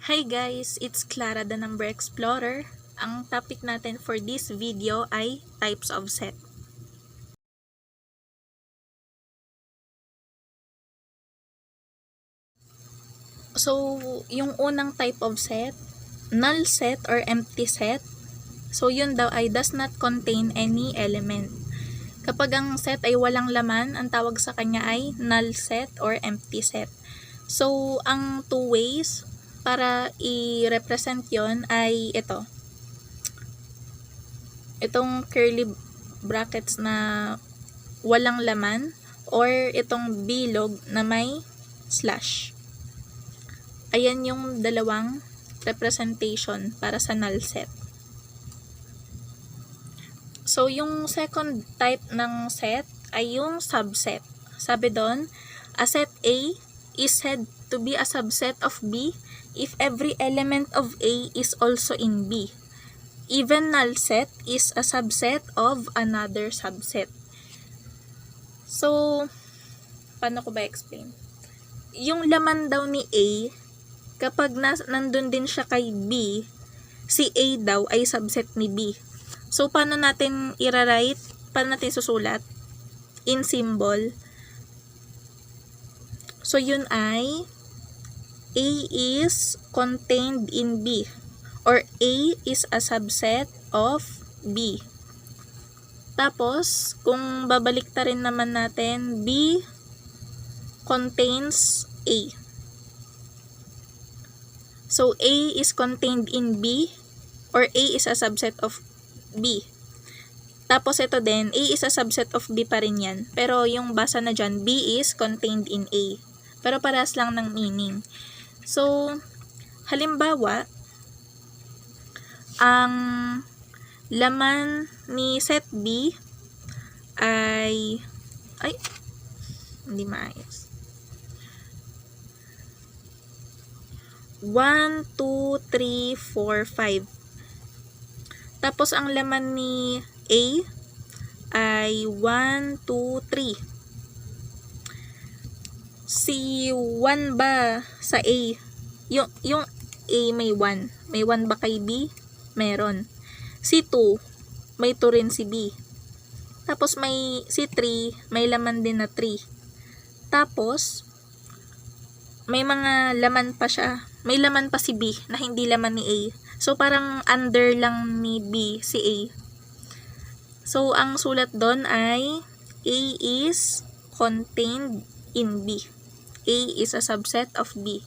Hi guys, it's Clara the Number Explorer. Ang topic natin for this video ay types of set. So, yung unang type of set, null set or empty set. So, yun daw ay does not contain any element. Kapag ang set ay walang laman, ang tawag sa kanya ay null set or empty set. So, ang two ways para i-represent yon ay ito. Itong curly brackets na walang laman or itong bilog na may slash. Ayan yung dalawang representation para sa null set. So, yung second type ng set ay yung subset. Sabi doon, a set A is said to be a subset of B if every element of A is also in B. Even null set is a subset of another subset. So, paano ko ba explain? Yung laman daw ni A, kapag nandun din siya kay B, si A daw ay subset ni B. So, paano natin i-write? Paano natin susulat? In symbol. So, yun ay A is contained in B. Or A is a subset of B. Tapos, kung babalik ta rin naman natin, B contains A. So, A is contained in B or A is a subset of B. Tapos, ito din, A is a subset of B pa rin yan. Pero, yung basa na dyan, B is contained in A. Pero, parehas lang ng meaning. So, halimbawa, ang laman ni set B ay hindi maayos. 1, 2, 3, 4, 5. Tapos, ang laman ni A ay 1, 2, 3. Si 1 ba sa A? Yung A may 1. May 1 ba kay B? Meron. Si 2, may 2 rin si B. Tapos, si 3, may laman din na 3. Tapos, may mga laman pa siya. May laman pa si B na hindi laman ni A. So, parang under lang ni B si A. So, ang sulat doon ay A is contained in B. A is a subset of B.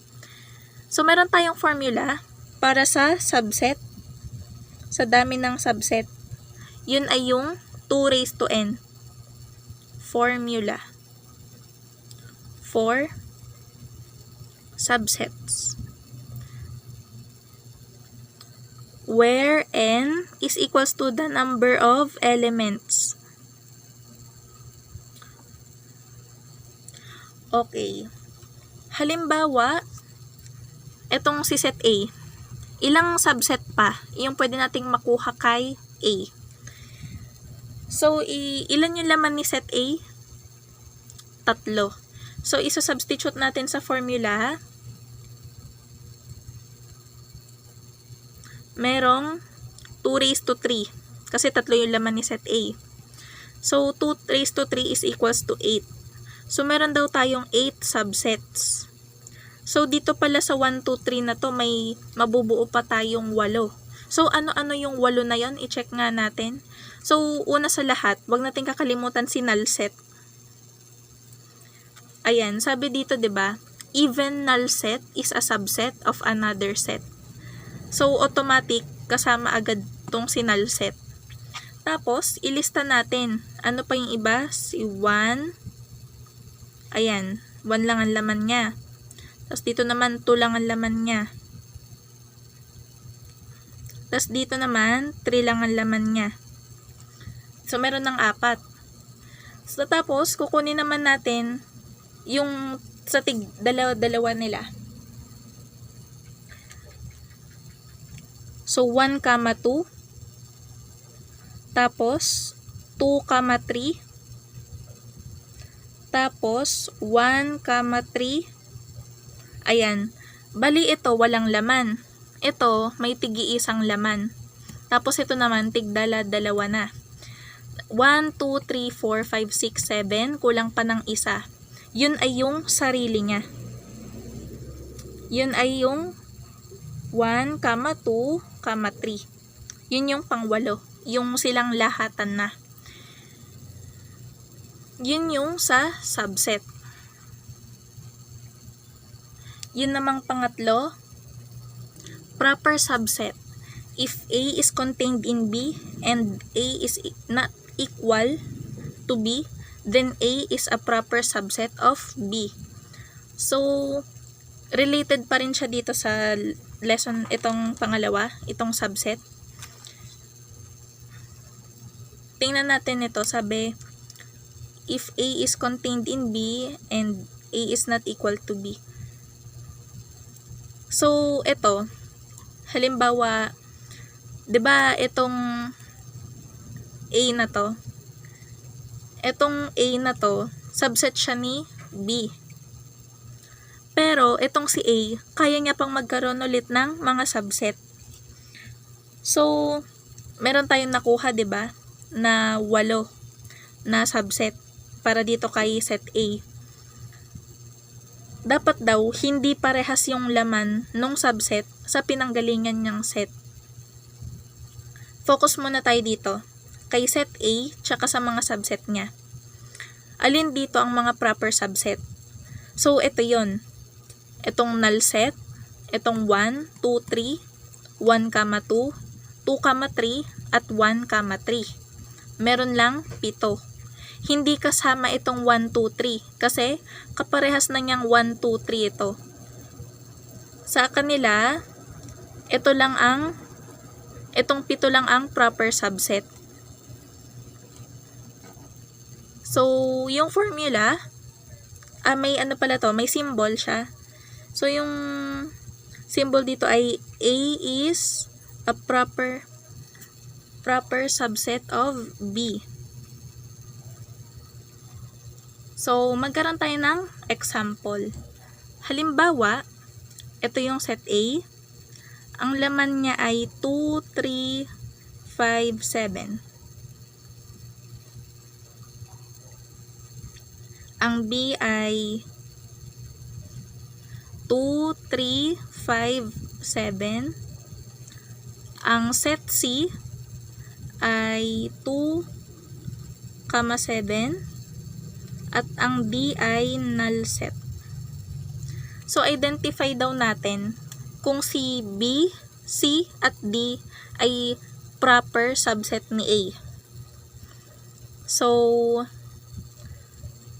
So, meron tayong formula para sa subset. Sa dami ng subset. Yun ay yung 2 raised to n. Formula for subsets. Where n is equals to the number of elements. Okay. Halimbawa, etong si set A. Ilang subset pa yung pwede nating makuha kay A? So, ilan yung laman ni set A? 3. So, isa-substitute natin sa formula. Merong 2 raised to 3. Kasi 3 yung laman ni set A. So, 2 raised to 3 is equals to 8. So, meron daw tayong 8 subsets. So, dito pala sa 1, 2, 3 na to, may mabubuo pa tayong 8. So, ano-ano yung 8 na yon? I-check nga natin. So, una sa lahat, wag natin kakalimutan si null set. Ayan, sabi dito, 'di ba? Even null set is a subset of another set. So, automatic, kasama agad tong si null set. Tapos, ilista natin. Ano pa yung iba? Si 1. Ayan, 1 lang ang laman niya. Tapos, dito naman, 2 lang ang laman niya. Tapos, dito naman, 3 lang ang laman niya. So, meron ng 4. So, tapos, kukunin naman natin yung sa dalawa nila. So, 1, 2. Tapos, 2, 3. Tapos, 1, 3. Ayan. Bali ito walang laman. Ito may tig-iisang laman. Tapos ito naman tigdala-dalawa na. 1, 2, 3, 4, 5, 6, 7. Kulang pa ng isa. Yun ay yung sarili niya. Yun ay yung 1, 2, 3. Yun yung pangwalo. Yung silang lahatan na. Yun yung sa subset. Yun namang pangatlo, proper subset. If A is contained in B and A is not equal to B, then A is a proper subset of B. So, related pa rin siya dito sa lesson itong pangalawa, itong subset. Tingnan natin ito, sabi, if A is contained in B and A is not equal to B. So, ito, halimbawa, 'di ba itong A na to? Itong A na to, subset siya ni B. Pero itong si A, kaya niya pang magkaroon ulit ng mga subset. So, meron tayong nakuha, 'di ba? Na 8 na subset para dito kay set A. Dapat daw hindi parehas yung laman nung subset sa pinanggalingan niyang set. Focus muna tayo dito kay set A tsaka sa mga subset niya. Alin dito ang mga proper subset? So, ito yon. Itong null set, itong 1, 2, 3, 1, 2, 2, 3, at 1, 3. Meron lang 7. Hindi kasama itong 1, 2, 3 kasi kaparehas na niyang 1, 2, 3 ito. Sa kanila, itong 7 lang ang proper subset. So, yung formula, may may symbol siya. So, yung symbol dito ay A is a proper subset of B. So, magkaroon tayo ng example. Halimbawa, ito yung set A. Ang laman niya ay 2, 3, 5, 7. Ang B ay 2, 3, 5, 7. Ang set C ay 2, 7. At ang D ay null set. So, identify daw natin kung si B, C, at D ay proper subset ni A. So,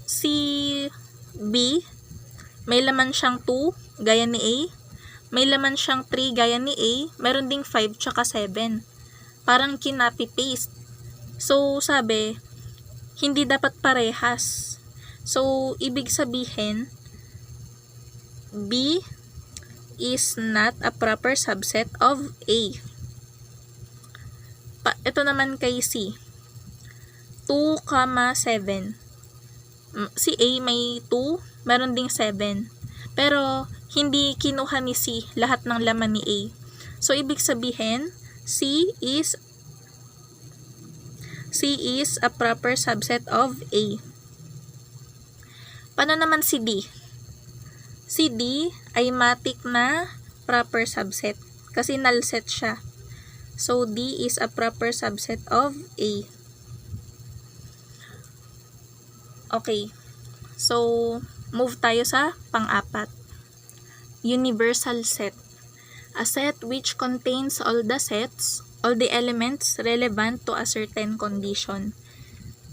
si B, may laman siyang 2, gaya ni A. May laman siyang 3, gaya ni A. Meron ding 5, tsaka 7. Parang kinopy-paste. So, sabi, hindi dapat parehas. So, ibig sabihin, B is not a proper subset of A. Ito naman kay C. 2, 7. Si A may 2, meron ding 7. Pero, hindi kinuha ni C lahat ng laman ni A. So, ibig sabihin, C is a proper subset of A. Paano naman si D? Si D ay matik na proper subset kasi null set siya. So, D is a proper subset of A. Okay. So, move tayo sa pang-apat. Universal set. A set which contains all the elements relevant to a certain condition.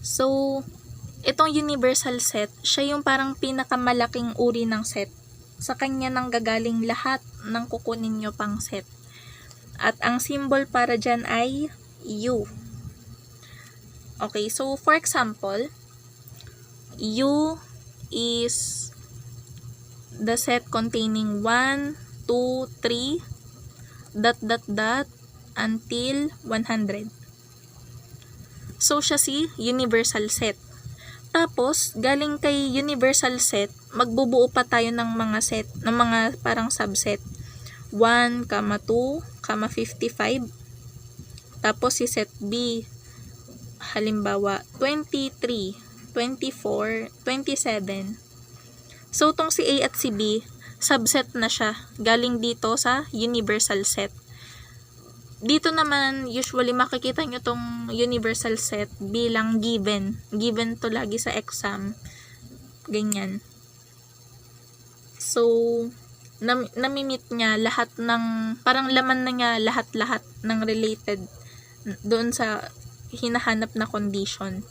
So, itong universal set, siya yung parang pinakamalaking uri ng set. Sa kanya nang gagaling lahat ng kukunin nyo pang set. At ang symbol para dyan ay U. Okay, so for example, U is the set containing 1, 2, 3, ... until 100. So, siya si universal set. Tapos, galing kay universal set, magbubuo pa tayo ng mga set, ng mga parang subset. 1, 2, 55. Tapos si set B, halimbawa 23, 24, 27. So tong si A at si B, subset na siya galing dito sa universal set. Dito naman usually makikita nyo tong universal set bilang given to lagi sa exam, ganyan. So namimit niya lahat ng, parang laman na niya lahat-lahat ng related doon sa hinahanap na condition.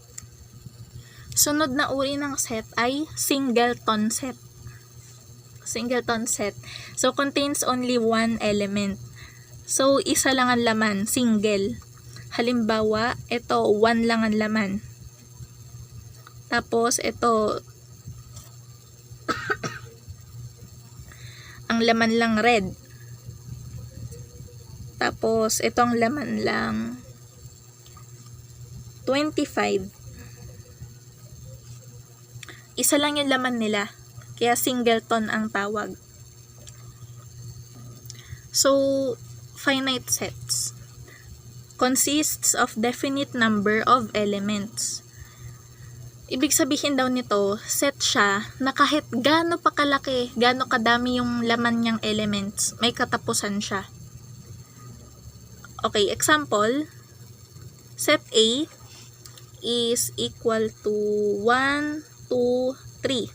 Sunod na uri ng set ay singleton set. Singleton set. So, contains only one element. So, isa lang ang laman, single. Halimbawa, ito, 1 lang ang laman. Tapos, ito, ang laman lang red. Tapos, ito ang laman lang 25. Isa lang yung laman nila. Kaya singleton ang tawag. So, finite sets consists of definite number of elements. Ibig sabihin daw nito, set siya na kahit gaano pa kalaki, gaano kadami yung laman niyang elements, may katapusan siya. Okay, example, set A is equal to 1, 2, 3.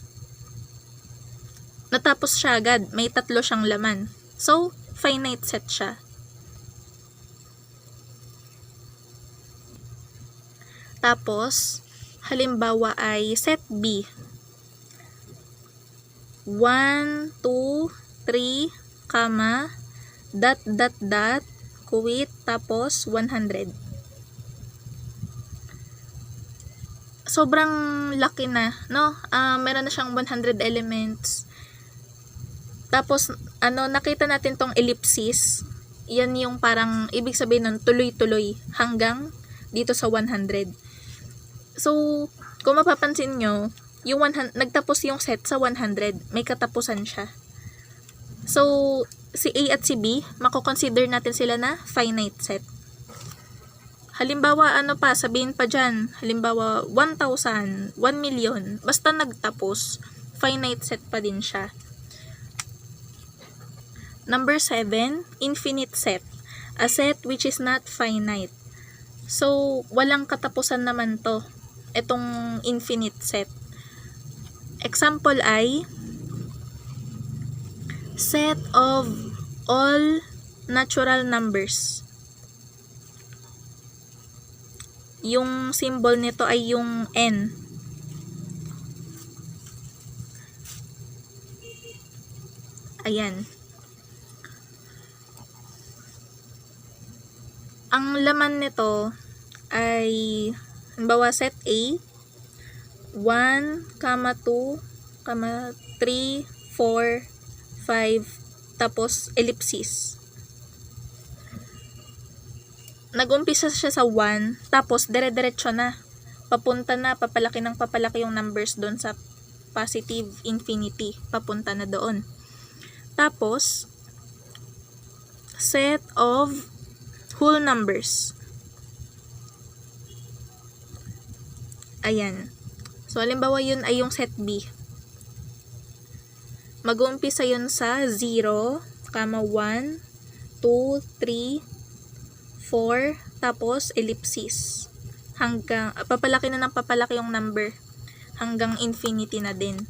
Natapos siya agad, may 3 siyang laman. So, finite set siya. Tapos, halimbawa ay set B. 1, 2, 3, quit, tapos 100. Sobrang laki na, no? Meron na siyang 100 elements. Tapos, nakita natin tong ellipsis. Yan yung parang, ibig sabihin nun, tuloy-tuloy hanggang dito sa 100. So, kung mapapansin nyo, yung nagtapos yung set sa 100, may katapusan siya. So, si A at si B, mako-consider natin sila na finite set. Halimbawa, sabihin pa dyan, halimbawa, 1,000, 1 million, basta nagtapos, finite set pa din siya. Number 7, infinite set. A set which is not finite. So, walang katapusan naman to. Itong infinite set. Example ay, set of all natural numbers. Yung symbol nito ay yung N. Ayan. Ang laman nito ay, halimbawa set A, 1, 2, 3, 4, 5, tapos ellipsis. Nag-umpisa siya sa 1, tapos dire-diretso na. Papalaki yung numbers doon sa positive infinity. Papunta na doon. Tapos, set of whole numbers. Ayan. So, halimbawa yun ay yung set B. Mag-uumpisa yun sa 0, 1, 2, 3, 4, tapos ellipsis. Hanggang, papalaki yung number. Hanggang infinity na din.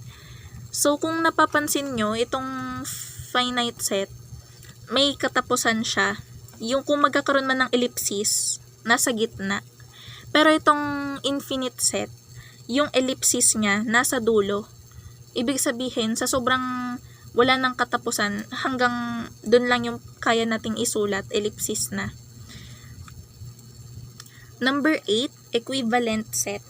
So, kung napapansin nyo, itong finite set, may katapusan siya. Yung kung magkakaroon man ng ellipsis, nasa gitna. Pero itong infinite set, yung ellipsis niya, nasa dulo. Ibig sabihin, sa sobrang wala ng katapusan, hanggang dun lang yung kaya nating isulat, ellipsis na. Number 8, equivalent set.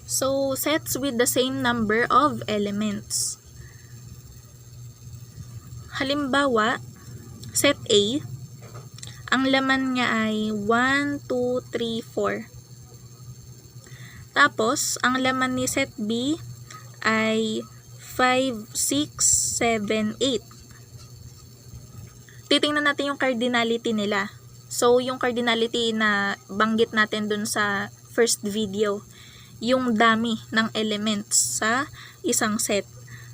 So, sets with the same number of elements. Halimbawa, set A, ang laman niya ay 1, 2, 3, 4. Tapos, ang laman ni set B ay 5, 6, 7, 8. Titingnan natin yung cardinality nila. So, yung cardinality na banggit natin dun sa first video, yung dami ng elements sa isang set.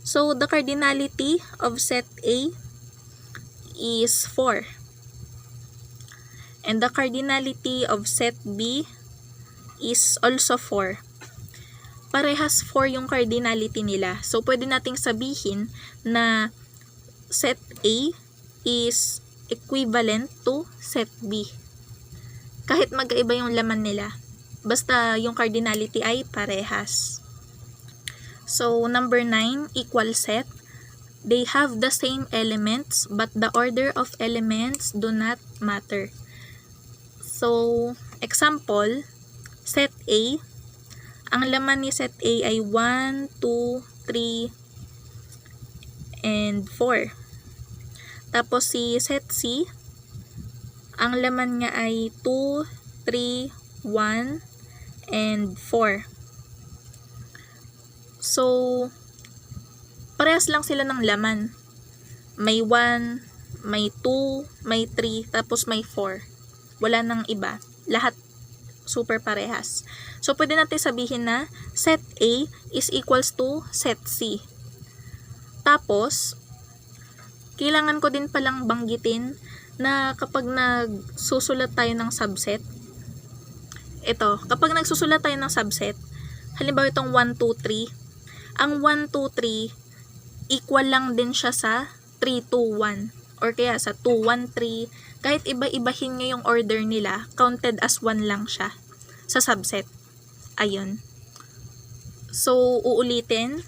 So, the cardinality of set A is 4. And the cardinality of set B is also 4. Parehas 4 yung cardinality nila. So, pwede nating sabihin na set A is equivalent to set B. Kahit magkaiba yung laman nila, basta yung cardinality ay parehas. So, number 9, equal set. They have the same elements, but the order of elements do not matter. So, example, set A, ang laman ni set A ay 1, 2, 3, and 4. Tapos si set C, ang laman niya ay 2, 3, 1, and 4. So, parehas lang sila ng laman. May 1, may 2, may 3, tapos may 4. Wala nang iba. Lahat super parehas. So, pwede natin sabihin na set A is equals to set C. Tapos, kailangan ko din palang banggitin na kapag nagsusulat tayo ng subset, kapag nagsusulat tayo ng subset, halimbawa itong 1, 2, 3, ang 1, 2, 3, equal lang din siya sa 3, 2, 1. Or kaya sa 2, 1, 3. Kahit iba-ibahin nyo yung order nila, counted as 1 lang siya sa subset. Ayun. So, uulitin.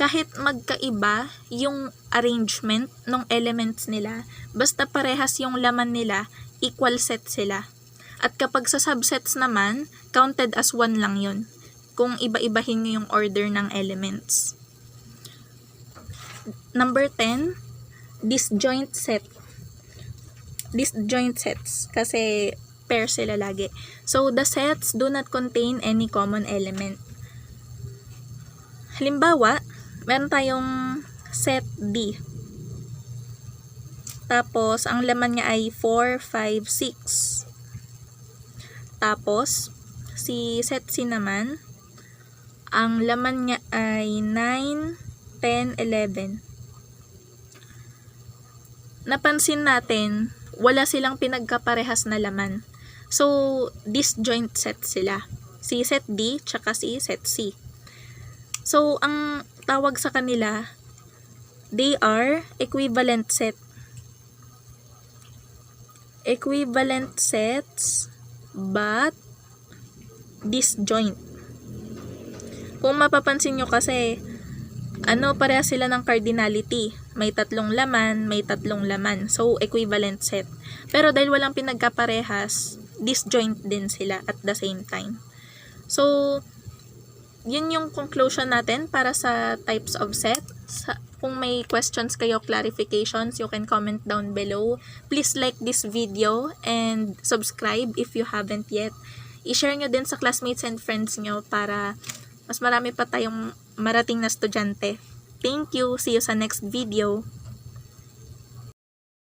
Kahit magkaiba yung arrangement ng elements nila, basta parehas yung laman nila, equal set sila. At kapag sa subsets naman, counted as 1 lang yun. Kung iba-ibahin nyo yung order ng elements. Number 10, disjoint set. Disjoint sets kasi pair sila lagi. So, the sets do not contain any common element. Halimbawa, meron tayong set D. Tapos, ang laman niya ay 4, 5, 6. Tapos, si set C naman, ang laman niya ay 9, 10, 11. Napansin natin, wala silang pinagkaparehas na laman. So, disjoint set sila. Si set D, tsaka si set C. So, ang tawag sa kanila, they are equivalent set. Equivalent sets, but disjoint. Kung mapapansin nyo kasi, pareha sila ng cardinality. May 3 laman, may 3 laman. So, equivalent set. Pero dahil walang pinagkaparehas, disjoint din sila at the same time. So, yun yung conclusion natin para sa types of set. Kung may questions kayo, clarifications, you can comment down below. Please like this video and subscribe if you haven't yet. I-share nyo din sa classmates and friends nyo para mas marami pa tayong marating na estudyante. Thank you. See you sa next video.